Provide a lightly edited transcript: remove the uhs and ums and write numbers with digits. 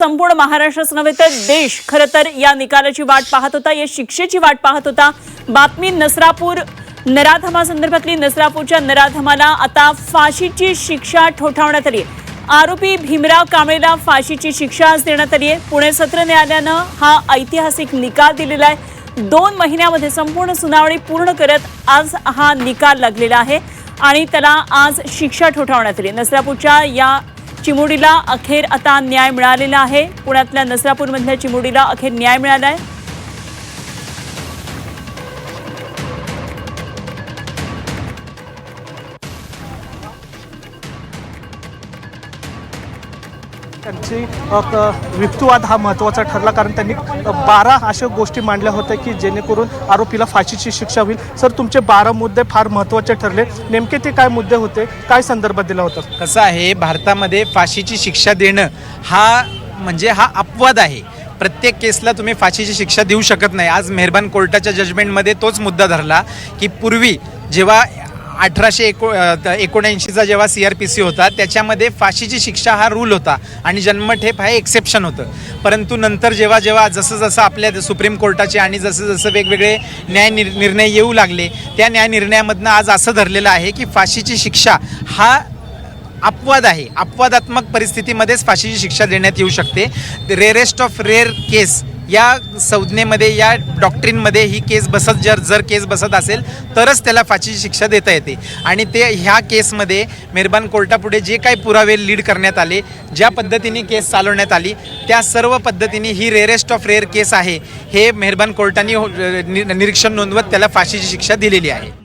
संपूर्ण महाराष्ट्रच नव्हे तर देश खरं तर या निकालाची वाट पाहत होता, या शिक्षेची वाट पाहत होता। बातमी नसरापूर नराधमासंदर्भातली। नसरापूरच्या नराधमाला आता फाशीची शिक्षा ठोठावण्यात आली आहे। आरोपी भीमराव कांबळेला फाशीची शिक्षा आज देण्यात आली आहे। पुणे सत्र न्यायालयानं हा ऐतिहासिक निकाल दिलेला आहे। 2 महिन्यामध्ये संपूर्ण सुनावणी पूर्ण करत आज हा निकाल लागलेला आहे आणि त्याला आज शिक्षा ठोठावण्यात आली। नसरापूरच्या या चिमुडीला अखेर आता न्याय मिळालेला आहे। पुण्यातल्या नसरापूरमधल्या चिमुडीला अखेर न्याय मिळाला आहे। त्यांची युक्तिवाद हा महत्त्वाचा ठरला, कारण त्यांनी 12 अशा गोष्टी मांडल्या होत्या की जेणेकरून आरोपीला फाशीची शिक्षा होईल। सर, तुमचे 12 मुद्दे फार महत्त्वाचे ठरले, नेमके ते काय मुद्दे होते, काय संदर्भात दिला होता? कसं आहे, भारतामध्ये फाशीची शिक्षा देणं हा म्हणजे हा अपवाद आहे। प्रत्येक केसला तुम्ही फाशीची शिक्षा देऊ शकत नाही। आज मेहरबान कोर्टाच्या जजमेंटमध्ये तोच मुद्दा धरला की पूर्वी जेव्हा 1879चा जेव्हा CRPC होता त्याच्यामध्ये फाशीची शिक्षा हा रूल होता आणि जन्मठेप हा एक्सेप्शन होतं। परंतु नंतर जेव्हा जेव्हा जसं आपल्या सुप्रीम कोर्टाचे आणि जसं वेगवेगळे निर्णय येऊ लागले, त्या न्याय निर्णयामधनं आज असं धरलेलं आहे की फाशीची शिक्षा हा अपवाद आहे। अपवादात्मक परिस्थितीमध्येच फाशीची शिक्षा देण्यात येऊ शकते। रेअरेस्ट ऑफ रेअर केस या संज्ञेमध्ये, या डॉक्ट्रिनमध्ये ही केस बसत जर केस बसत असेल तरच त्याला फाशीची शिक्षा देता येते। आणि ते ह्या केसमध्ये मेहरबान कोर्टापुढे जे काही पुरावे लीड करण्यात आले, ज्या पद्धतीने केस चालवण्यात आली, त्या सर्व पद्धतीने ही रेअरेस्ट ऑफ रेअर केस आहे हे मेहरबान कोर्टाने निरीक्षण नोंदवत त्याला फाशीची शिक्षा दिलेली आहे।